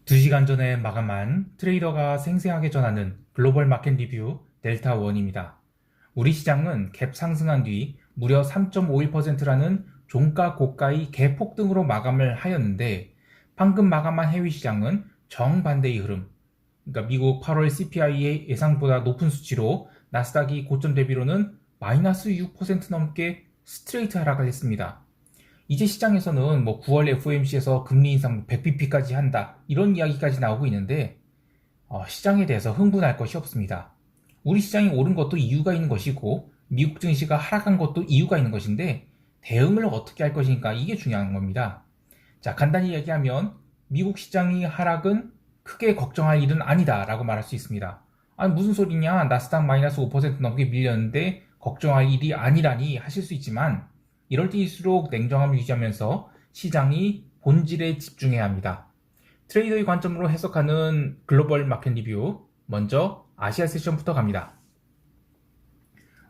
2시간 전에 마감한 트레이더가 생생하게 전하는 글로벌 마켓 리뷰 델타1입니다. 우리 시장은 갭 상승한 뒤 무려 3.51%라는 종가 고가의 갭폭등으로 마감을 하였는데, 방금 마감한 해외 시장은 정반대의 흐름, 그러니까 미국 8월 CPI의 예상보다 높은 수치로 나스닥이 고점 대비로는 마이너스 6% 넘게 스트레이트 하락을 했습니다. 이제 시장에서는 9월 FOMC에서 금리 인상 100bp까지 한다, 이런 이야기까지 나오고 있는데, 시장에 대해서 흥분할 것이 없습니다. 우리 시장이 오른 것도 이유가 있는 것이고, 미국 증시가 하락한 것도 이유가 있는 것인데, 대응을 어떻게 할 것인가, 이게 중요한 겁니다. 자, 간단히 얘기하면 미국 시장이 하락은 크게 걱정할 일은 아니다 라고 말할 수 있습니다. 아니, 무슨 소리냐, 나스닥 마이너스 5% 넘게 밀렸는데 걱정할 일이 아니라니 하실 수 있지만, 이럴 때일수록 냉정함을 유지하면서 시장이 본질에 집중해야 합니다. 트레이더의 관점으로 해석하는 글로벌 마켓 리뷰, 먼저 아시아 세션부터 갑니다.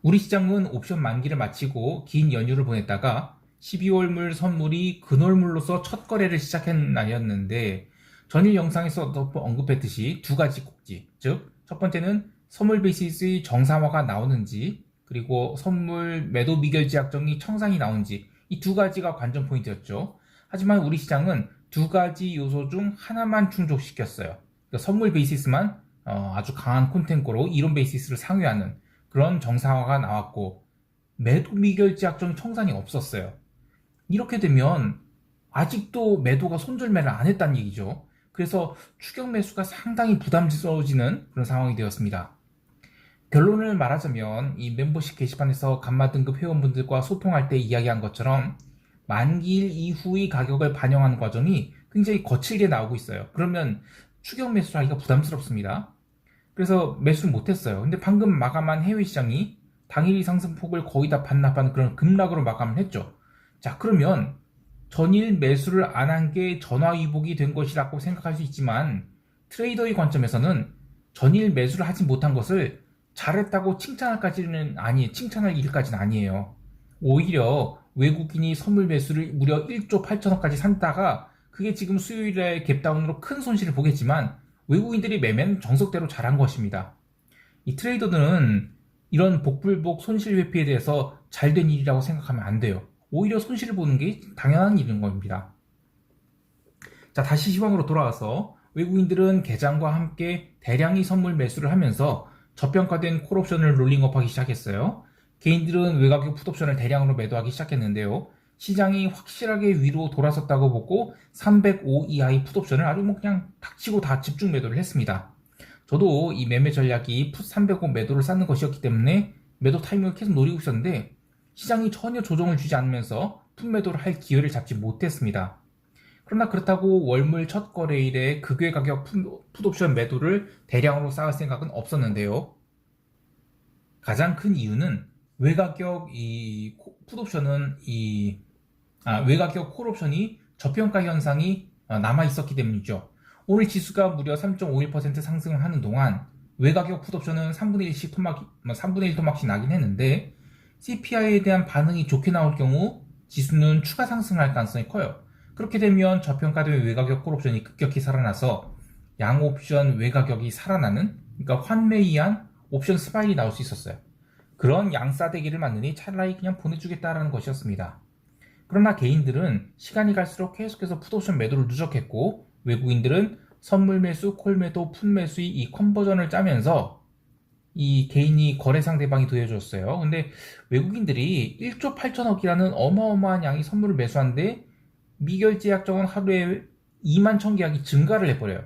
우리 시장은 옵션 만기를 마치고 긴 연휴를 보냈다가 12월물 선물이 근월물로서 첫 거래를 시작한 날이었는데, 전일 영상에서도 언급했듯이 두 가지 꼭지, 즉 첫 번째는 선물 베이시스의 정상화가 나오는지, 그리고 선물 매도 미결제 약정이 청산이 나온지, 이 두 가지가 관전 포인트였죠. 하지만 우리 시장은 두 가지 요소 중 하나만 충족시켰어요. 그러니까 선물 베이시스만 아주 강한 콘텐츠로 이론 베이시스를 상회하는 그런 정상화가 나왔고, 매도 미결제 약정 청산이 없었어요. 이렇게 되면 아직도 매도가 손절매를 안 했다는 얘기죠. 그래서 추격 매수가 상당히 부담스러워지는 그런 상황이 되었습니다. 결론을 말하자면 이 멤버십 게시판에서 감마 등급 회원분들과 소통할 때 이야기한 것처럼 만기일 이후의 가격을 반영하는 과정이 굉장히 거칠게 나오고 있어요. 그러면 추격 매수를 하기가 부담스럽습니다. 그래서 매수를 못했어요. 근데 방금 마감한 해외 시장이 당일 상승폭을 거의 다 반납하는 그런 급락으로 마감을 했죠. 자, 그러면 전일 매수를 안 한 게 전화위복이 된 것이라고 생각할 수 있지만, 트레이더의 관점에서는 전일 매수를 하지 못한 것을 잘했다고 칭찬할 일까지는 아니에요. 오히려 외국인이 선물 매수를 무려 1조 8천억까지 산다가 그게 지금 수요일에 갭다운으로 큰 손실을 보겠지만, 외국인들이 매매는 정석대로 잘한 것입니다. 이 트레이더들은 이런 복불복 손실 회피에 대해서 잘된 일이라고 생각하면 안 돼요. 오히려 손실을 보는 게 당연한 일인 겁니다. 자, 다시 시황으로 돌아와서 외국인들은 개장과 함께 대량의 선물 매수를 하면서 저평가된 콜옵션을 롤링업하기 시작했어요. 개인들은 외곽의 풋옵션을 대량으로 매도하기 시작했는데요. 시장이 확실하게 위로 돌아섰다고 보고 305 이하의 풋옵션을 아주 그냥 닥치고 다 집중 매도를 했습니다. 저도 이 매매 전략이 풋 305 매도를 쌓는 것이었기 때문에 매도 타이밍을 계속 노리고 있었는데, 시장이 전혀 조정을 주지 않으면서 풋 매도를 할 기회를 잡지 못했습니다. 그러나 그렇다고 월물 첫 거래일에 극외 가격 풋옵션 매도를 대량으로 쌓을 생각은 없었는데요. 가장 큰 이유는 외가격 외가격 콜옵션이 저평가 현상이 남아 있었기 때문이죠. 오늘 지수가 무려 3.51% 상승을 하는 동안 외가격 풋옵션은 3분의 1 토막씩 나긴 했는데, CPI에 대한 반응이 좋게 나올 경우 지수는 추가 상승할 가능성이 커요. 그렇게 되면 저평가된 외가격 콜옵션이 급격히 살아나서 양옵션 외가격이 살아나는, 그러니까 환매이한 옵션 스파일이 나올 수 있었어요. 그런 양싸대기를 맞느니 차라리 그냥 보내주겠다라는 것이었습니다. 그러나 개인들은 시간이 갈수록 계속해서 풋옵션 매도를 누적했고, 외국인들은 선물 매수, 콜 매도, 풋 매수의 이 컨버전을 짜면서 이 개인이 거래 상대방이 더해줬어요. 근데 외국인들이 1조 8천억이라는 어마어마한 양의 선물을 매수하는데 미결제 약정은 하루에 2만 천 계약이 증가를 해버려요.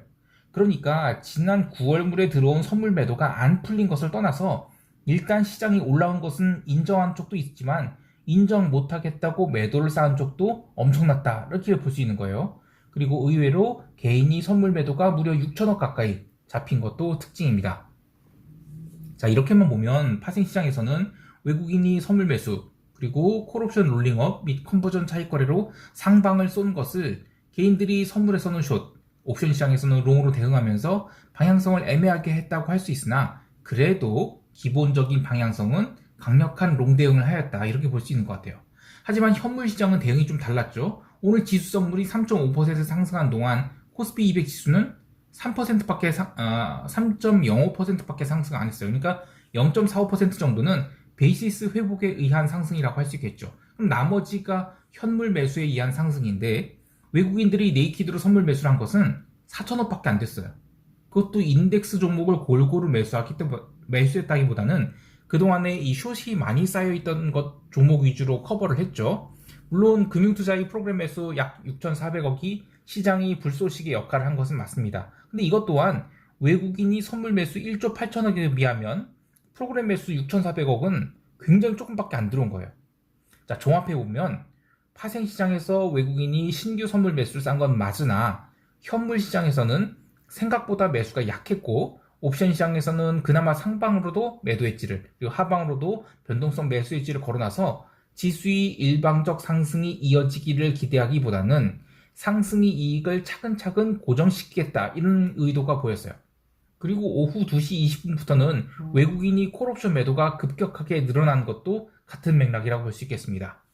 그러니까 지난 9월물에 들어온 선물 매도가 안 풀린 것을 떠나서 일단 시장이 올라온 것은 인정한 쪽도 있지만, 인정 못하겠다고 매도를 쌓은 쪽도 엄청났다, 이렇게 볼 수 있는 거예요. 그리고 의외로 개인이 선물 매도가 무려 6천억 가까이 잡힌 것도 특징입니다. 자, 이렇게만 보면 파생시장에서는 외국인이 선물 매수, 그리고 콜옵션 롤링업 및 컨버전 차익 거래로 상방을 쏜 것을 개인들이 선물에서는 숏, 옵션 시장에서는 롱으로 대응하면서 방향성을 애매하게 했다고 할 수 있으나, 그래도 기본적인 방향성은 강력한 롱 대응을 하였다, 이렇게 볼 수 있는 것 같아요. 하지만 현물 시장은 대응이 좀 달랐죠. 오늘 지수 선물이 3.5% 상승한 동안 코스피 200 지수는 3%밖에 3.05%밖에 상승 안 했어요. 그러니까 0.45% 정도는 베이시스 회복에 의한 상승이라고 할 수 있겠죠. 그럼 나머지가 현물 매수에 의한 상승인데 외국인들이 네이키드로 선물 매수를 한 것은 4천억밖에 안 됐어요. 그것도 인덱스 종목을 골고루 매수했다기보다는 그동안에 이 숏이 많이 쌓여있던 것 종목 위주로 커버를 했죠. 물론 금융투자의 프로그램 매수 약 6,400억이 시장이 불쏘시개 역할을 한 것은 맞습니다. 근데 이것 또한 외국인이 선물 매수 1조 8천억에 비하면 프로그램 매수 6,400억은 굉장히 조금밖에 안 들어온 거예요. 자, 종합해보면 파생시장에서 외국인이 신규 선물 매수를 싼 건 맞으나 현물 시장에서는 생각보다 매수가 약했고 옵션 시장에서는 그나마 상방으로도 매도 엣지를 그리고 하방으로도 변동성 매수 엣지를 걸어놔서 지수의 일방적 상승이 이어지기를 기대하기보다는 상승의 이익을 차근차근 고정시키겠다 이런 의도가 보였어요. 그리고 오후 2시 20분부터는 외국인이 콜옵션 매도가 급격하게 늘어난 것도 같은 맥락이라고 볼 수 있겠습니다.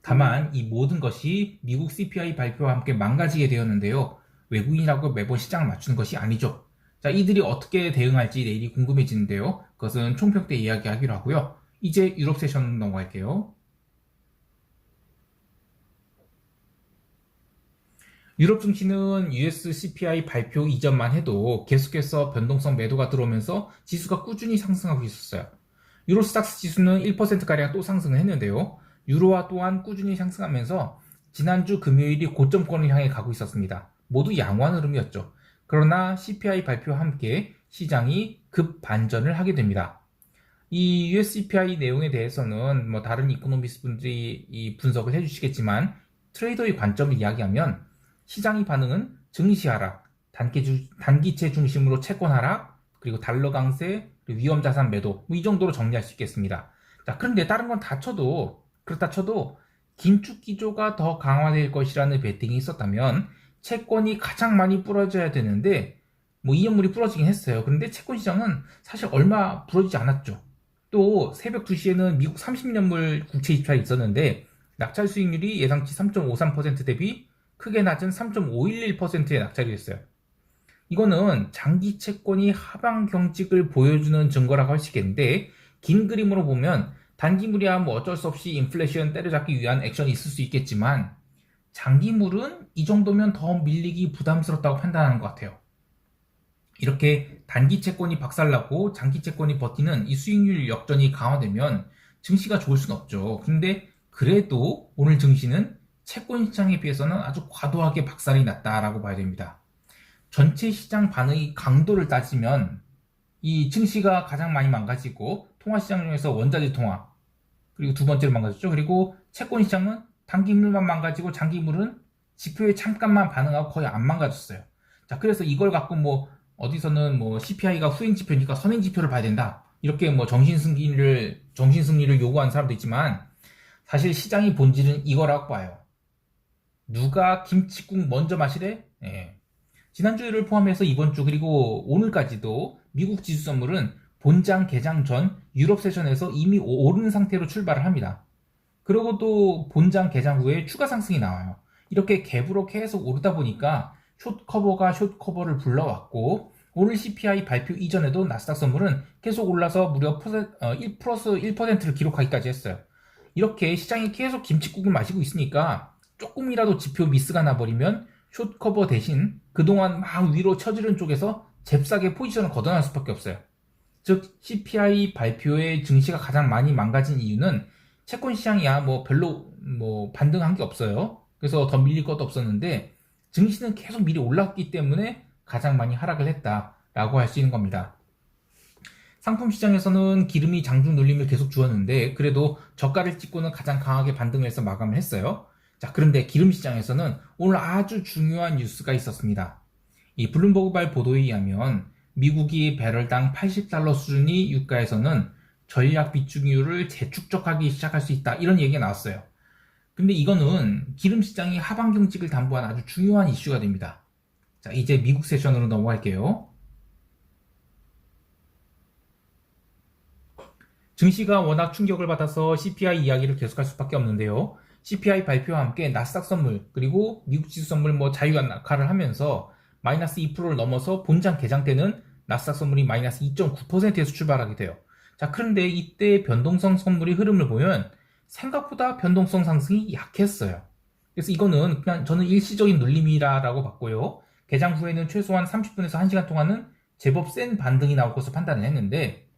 다만 이 모든 것이 미국 CPI 발표와 함께 망가지게 되었는데요. 외국인이라고 매번 시장을 맞추는 것이 아니죠. 자, 이들이 어떻게 대응할지 내일이 궁금해지는데요. 그것은 총평 때 이야기하기로 하고요. 이제 유럽 세션 넘어갈게요. 유럽 증시는 US CPI 발표 이전만 해도 계속해서 변동성 매도가 들어오면서 지수가 꾸준히 상승하고 있었어요. 유로스탁스 지수는 1%가량 또 상승을 했는데요. 유로화 또한 꾸준히 상승하면서 지난주 금요일이 고점권을 향해 가고 있었습니다. 모두 양호한 흐름이었죠. 그러나 CPI 발표와 함께 시장이 급 반전을 하게 됩니다. 이 US CPI 내용에 대해서는 다른 이코노미스트 분들이 이 분석을 해주시겠지만 트레이더의 관점을 이야기하면 시장의 반응은 증시 하락, 단기채 중심으로 채권 하락, 그리고 달러 강세, 그리고 위험자산 매도 이 정도로 정리할 수 있겠습니다. 자, 그런데 다른 건 다 쳐도 그렇다 쳐도 긴축 기조가 더 강화될 것이라는 베팅이 있었다면 채권이 가장 많이 부러져야 되는데 이 연물이 부러지긴 했어요. 그런데 채권 시장은 사실 얼마 부러지지 않았죠. 또 새벽 2시에는 미국 30년물 국채 입찰이 있었는데 낙찰 수익률이 예상치 3.53% 대비 크게 낮은 3.511%의 낙찰이 됐어요. 이거는 장기 채권이 하방 경직을 보여주는 증거라고 할 수 있겠는데 긴 그림으로 보면 단기물이야 어쩔 수 없이 인플레이션 때려잡기 위한 액션이 있을 수 있겠지만 장기물은 이 정도면 더 밀리기 부담스럽다고 판단하는 것 같아요. 이렇게 단기 채권이 박살나고 장기 채권이 버티는 이 수익률 역전이 강화되면 증시가 좋을 순 없죠. 근데 그래도 오늘 증시는 채권 시장에 비해서는 아주 과도하게 박살이 났다라고 봐야 됩니다. 전체 시장 반응의 강도를 따지면 이 증시가 가장 많이 망가지고 통화시장 중에서 원자재 통화 그리고 두 번째로 망가졌죠. 그리고 채권 시장은 단기물만 망가지고 장기물은 지표에 잠깐만 반응하고 거의 안 망가졌어요. 자, 그래서 이걸 갖고 어디서는 CPI가 후행 지표니까 선행 지표를 봐야 된다. 이렇게 정신승리를 요구하는 사람도 있지만 사실 시장의 본질은 이거라고 봐요. 누가 김치국 먼저 마시래? 예. 지난주를 포함해서 이번 주 그리고 오늘까지도 미국 지수 선물은 본장 개장 전 유럽 세션에서 이미 오른 상태로 출발을 합니다. 그리고 또 본장 개장 후에 추가 상승이 나와요. 이렇게 갭으로 계속 오르다 보니까 숏 커버가 숏 커버를 불러왔고 오늘 CPI 발표 이전에도 나스닥 선물은 계속 올라서 무려 1 플러스 1%를 기록하기까지 했어요. 이렇게 시장이 계속 김칫국을 마시고 있으니까 조금이라도 지표 미스가 나버리면 숏 커버 대신 그동안 막 위로 쳐지른 쪽에서 잽싸게 포지션을 걷어낼 수밖에 없어요. 즉 CPI 발표에 증시가 가장 많이 망가진 이유는 채권 시장이야 별로 반등한 게 없어요. 그래서 더 밀릴 것도 없었는데 증시는 계속 미리 올랐기 때문에 가장 많이 하락을 했다라고 할 수 있는 겁니다. 상품 시장에서는 기름이 장중 눌림을 계속 주었는데 그래도 저가를 찍고는 가장 강하게 반등을 해서 마감을 했어요. 자, 그런데 기름 시장에서는 오늘 아주 중요한 뉴스가 있었습니다. 이 블룸버그발 보도에 의하면 미국이 배럴당 80달러 수준이 유가에서는 전략 비중률을 재축적하기 시작할 수 있다 이런 얘기가 나왔어요. 근데 이거는 기름 시장이 하방 경직을 담보한 아주 중요한 이슈가 됩니다. 자, 이제 미국 세션으로 넘어갈게요. 증시가 워낙 충격을 받아서 CPI 이야기를 계속할 수밖에 없는데요. CPI 발표와 함께 나스닥 선물 그리고 미국 지수 선물 자유한 낙하를 하면서 마이너스 2%를 넘어서 본장 개장 때는 나스닥 선물이 마이너스 2.9%에서 출발하게 돼요. 자, 그런데 이때 변동성 선물의 흐름을 보면 생각보다 변동성 상승이 약했어요. 그래서 이거는 그냥 저는 일시적인 눌림이라고 봤고요. 개장 후에는 최소한 30분에서 1시간 동안은 제법 센 반등이 나올 것으로 판단을 했는데,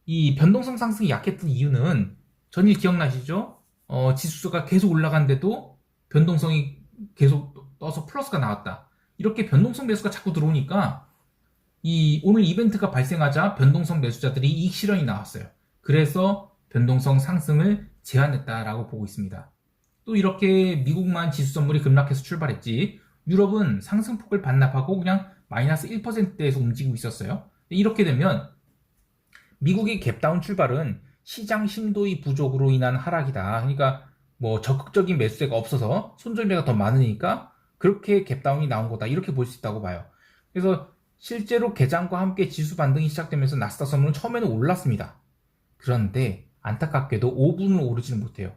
이 변동성 상승이 약했던 이유는 전일 기억나시죠? 지수가 계속 올라간데도 변동성이 계속 떠서 플러스가 나왔다. 이렇게 변동성 매수가 자꾸 들어오니까 오늘 이벤트가 발생하자 변동성 매수자들이 이익 실현이 나왔어요. 그래서 변동성 상승을 제한했다라고 보고 있습니다. 또 이렇게 미국만 지수 선물이 급락해서 출발했지, 유럽은 상승폭을 반납하고 그냥 마이너스 1%대에서 움직이고 있었어요. 이렇게 되면 미국의 갭다운 출발은 시장 심도의 부족으로 인한 하락이다. 그러니까 뭐 적극적인 매수세가 없어서 손절매가 더 많으니까 그렇게 갭다운이 나온 거다. 이렇게 볼 수 있다고 봐요. 그래서 실제로 개장과 함께 지수 반등이 시작되면서 나스닥 선물은 처음에는 올랐습니다. 그런데 안타깝게도 5분을 오르지는 못해요.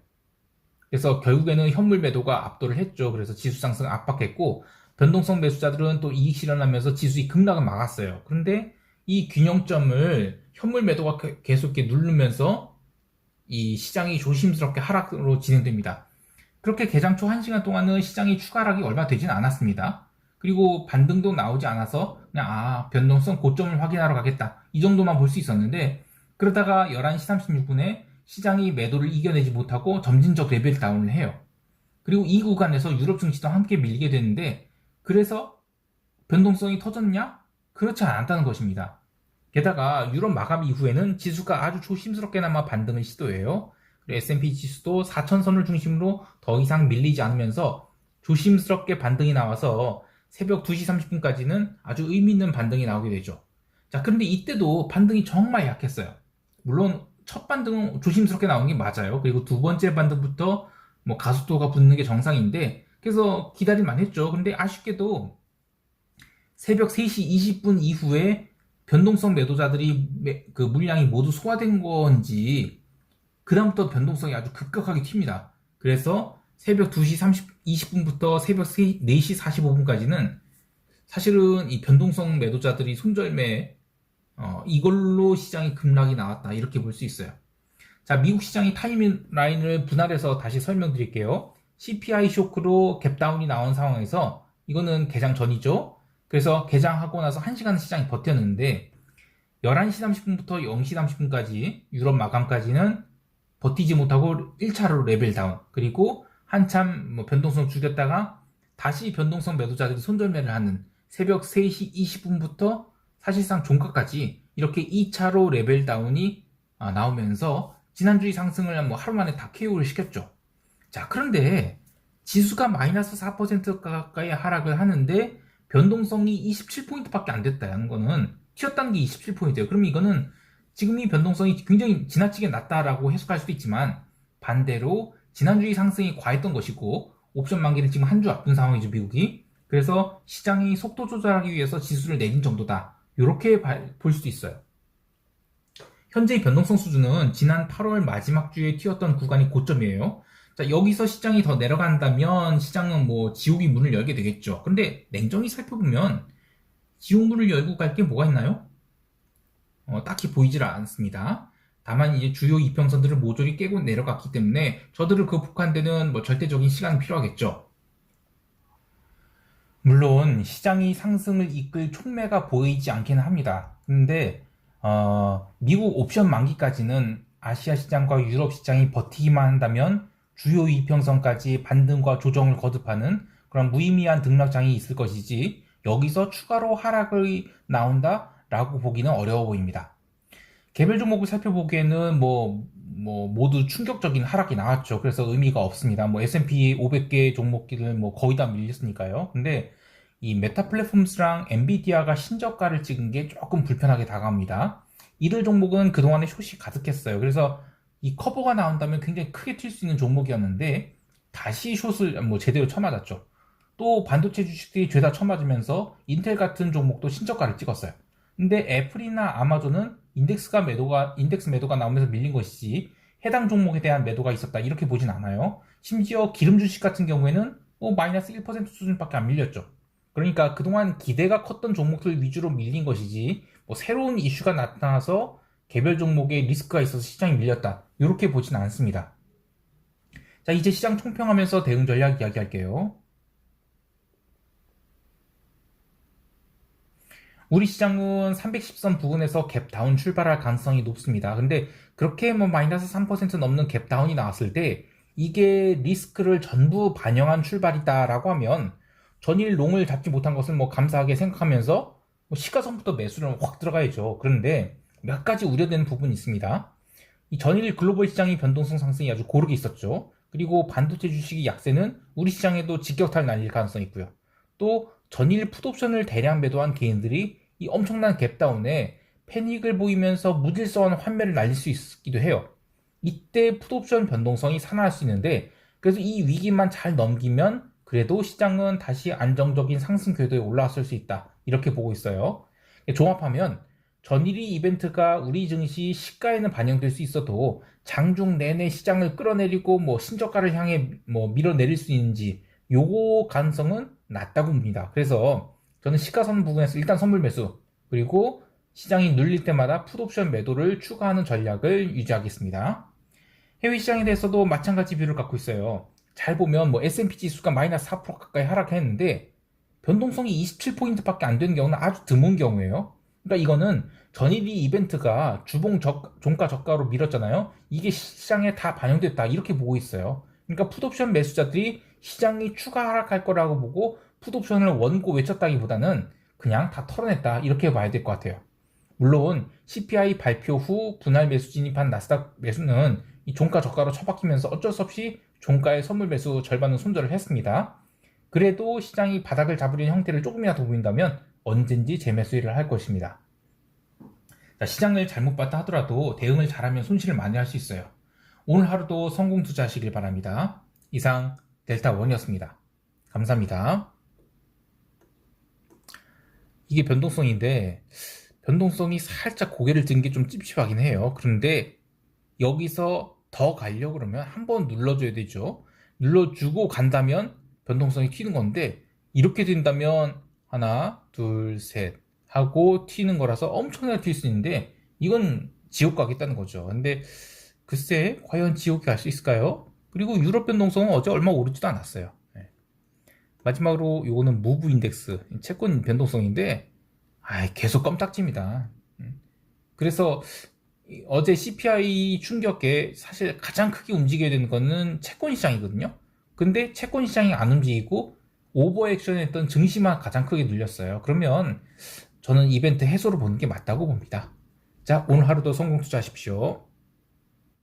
그래서 결국에는 현물 매도가 압도를 했죠. 그래서 지수 상승을 압박했고, 변동성 매수자들은 또 이익 실현하면서 지수의 급락을 막았어요. 그런데 이 균형점을 현물 매도가 계속 이렇게 누르면서 이 시장이 조심스럽게 하락으로 진행됩니다. 그렇게 개장 초 1시간 동안은 시장이 추가 하락이 얼마 되진 않았습니다. 그리고 반등도 나오지 않아서 그냥 변동성 고점을 확인하러 가겠다, 이 정도만 볼 수 있었는데, 그러다가 11시 36분에 시장이 매도를 이겨내지 못하고 점진적 레벨 다운을 해요. 그리고 이 구간에서 유럽 증시도 함께 밀리게 되는데, 그래서 변동성이 터졌냐? 그렇지 않았다는 것입니다. 게다가 유럽 마감 이후에는 지수가 아주 조심스럽게나마 반등을 시도해요. 그리고 S&P 지수도 4천선을 중심으로 더 이상 밀리지 않으면서 조심스럽게 반등이 나와서 새벽 2시 30분까지는 아주 의미 있는 반등이 나오게 되죠. 자, 그런데 이때도 반등이 정말 약했어요. 물론 첫 반등은 조심스럽게 나온 게 맞아요. 그리고 두 번째 반등부터 뭐 가속도가 붙는 게 정상인데, 그래서 기다릴만 했죠. 근데 아쉽게도 새벽 3시 20분 이후에 변동성 매도자들이 그 물량이 모두 소화된 건지 그다음부터 변동성이 아주 급격하게 튑니다. 그래서 새벽 2시 20분부터 새벽 4시 45분까지는 사실은 이 변동성 매도자들이 손절매, 이걸로 시장이 급락이 나왔다, 이렇게 볼 수 있어요. 자, 미국 시장이 타임라인을 분할해서 다시 설명드릴게요. CPI 쇼크로 갭다운이 나온 상황에서, 이거는 개장 전이죠. 그래서 개장하고 나서 1시간 시장이 버텼는데 11시 30분부터 0시 30분까지 유럽 마감까지는 버티지 못하고 1차로 레벨 다운, 그리고 한참 변동성 죽였다가 다시 변동성 매도자들이 손절매를 하는 새벽 3시 20분부터 사실상 종가까지 이렇게 2차로 레벨 다운이 나오면서 지난주의 상승을 하루 만에 다 KO를 시켰죠. 자, 그런데 지수가 마이너스 4% 가까이 하락을 하는데 변동성이 27포인트밖에 안 됐다는 거는, 튀었다는 게 27포인트예요. 그럼 이거는 지금 이 변동성이 굉장히 지나치게 낮다라고 해석할 수도 있지만, 반대로 지난주의 상승이 과했던 것이고 옵션 만기를 지금 한 주 앞둔 상황이죠, 미국이. 그래서 시장이 속도 조절하기 위해서 지수를 내린 정도다, 이렇게 볼 수도 있어요. 현재의 변동성 수준은 지난 8월 마지막 주에 튀었던 구간이 고점이에요. 자, 여기서 시장이 더 내려간다면 시장은 지옥이 문을 열게 되겠죠. 근데 냉정히 살펴보면 지옥 문을 열고 갈 게 뭐가 있나요? 딱히 보이질 않습니다. 다만 이제 주요 이평선들을 모조리 깨고 내려갔기 때문에 저들을 극복한 데는 절대적인 시간이 필요하겠죠. 물론 시장이 상승을 이끌 촉매가 보이지 않기는 합니다. 근데 미국 옵션 만기까지는 아시아 시장과 유럽 시장이 버티기만 한다면 주요 이평선까지 반등과 조정을 거듭하는 그런 무의미한 등락장이 있을 것이지, 여기서 추가로 하락이 나온다라고 보기는 어려워 보입니다. 개별 종목을 살펴보기에는 모두 충격적인 하락이 나왔죠. 그래서 의미가 없습니다. S&P 500개 종목들은 거의 다 밀렸으니까요. 근데 이 메타 플랫폼스랑 엔비디아가 신저가를 찍은 게 조금 불편하게 다가옵니다. 이들 종목은 그동안에 숏이 가득했어요. 그래서 이 커버가 나온다면 굉장히 크게 튈 수 있는 종목이었는데 다시 숏을 제대로 쳐맞았죠. 또 반도체 주식들이 죄다 쳐맞으면서 인텔 같은 종목도 신저가를 찍었어요. 근데 애플이나 아마존은 인덱스 매도가 나오면서 밀린 것이지 해당 종목에 대한 매도가 있었다, 이렇게 보진 않아요. 심지어 기름 주식 같은 경우에는 마이너스 1% 수준밖에 안 밀렸죠. 그러니까 그동안 기대가 컸던 종목들 위주로 밀린 것이지 뭐 새로운 이슈가 나타나서 개별 종목에 리스크가 있어서 시장이 밀렸다. 이렇게 보진 않습니다. 자, 이제 시장 총평하면서 대응 전략 이야기할게요. 우리 시장은 310선 부근에서 갭다운 출발할 가능성이 높습니다. 근데 그렇게 뭐 마이너스 3% 넘는 갭다운이 나왔을 때 이게 리스크를 전부 반영한 출발이다라고 하면 전일 롱을 잡지 못한 것은 뭐 감사하게 생각하면서 뭐 시가선부터 매수를 확 들어가야죠. 그런데 몇 가지 우려되는 부분이 있습니다. 이 전일 글로벌 시장의 변동성 상승이 아주 고르게 있었죠. 그리고 반도체 주식의 약세는 우리 시장에도 직격탄을 날릴 가능성이 있고요. 또 전일 풋옵션을 대량 매도한 개인들이 이 엄청난 갭다운에 패닉을 보이면서 무질서한 환매를 날릴 수 있기도 해요. 이때 풋옵션 변동성이 살아날 수 있는데 그래서 이 위기만 잘 넘기면 그래도 시장은 다시 안정적인 상승 궤도에 올라왔을 수 있다. 이렇게 보고 있어요. 종합하면 전일이 이벤트가 우리 증시 시가에는 반영될 수 있어도 장중 내내 시장을 끌어내리고 뭐 신저가를 향해 뭐 밀어내릴 수 있는지 요거 가능성은 낮다고 봅니다. 그래서 저는 시가선 부분에서 일단 선물 매수 그리고 시장이 눌릴 때마다 풋옵션 매도를 추가하는 전략을 유지하겠습니다. 해외 시장에 대해서도 마찬가지 뷰를 갖고 있어요. 잘 보면 뭐 S&P 지수가 마이너스 4% 가까이 하락했는데 변동성이 27포인트밖에 안 되는 경우는 아주 드문 경우예요. 그러니까 이거는 전일이 이벤트가 주봉 종가 저가로 밀었잖아요. 이게 시장에 다 반영됐다 이렇게 보고 있어요. 그러니까 풋옵션 매수자들이 시장이 추가 하락할 거라고 보고 풋옵션을 원고 외쳤다기보다는 그냥 다 털어냈다 이렇게 봐야 될 것 같아요. 물론 CPI 발표 후 분할 매수 진입한 나스닥 매수는 이 종가 저가로 처박히면서 어쩔 수 없이 종가의 선물 매수 절반은 손절을 했습니다. 그래도 시장이 바닥을 잡으려는 형태를 조금이라도 보인다면 언젠지 재매수를 할 것입니다. 자, 시장을 잘못 봤다 하더라도 대응을 잘하면 손실을 많이 할 수 있어요. 오늘 하루도 성공 투자하시길 바랍니다. 이상 델타원이었습니다. 감사합니다. 이게 변동성인데 변동성이 살짝 고개를 든 게 좀 찝찝하긴 해요. 그런데 여기서 더 가려고 그러면 한번 눌러줘야 되죠. 눌러주고 간다면 변동성이 튀는 건데 이렇게 된다면 하나, 둘, 셋 하고 튀는 거라서 엄청나게 튈 수 있는데 이건 지옥 가겠다는 거죠. 근데 글쎄 과연 지옥에 갈 수 있을까요? 그리고 유럽 변동성은 어제 얼마 오르지도 않았어요. 네. 마지막으로 요거는 무브 인덱스 채권 변동성인데 계속 껌딱지입니다. 그래서 어제 CPI 충격에 사실 가장 크게 움직여야 되는 거는 채권 시장이거든요. 근데 채권 시장이 안 움직이고 오버 액션했던 증시만 가장 크게 눌렸어요. 그러면 저는 이벤트 해소를 보는 게 맞다고 봅니다. 자, 오늘 하루도 성공 투자하십시오.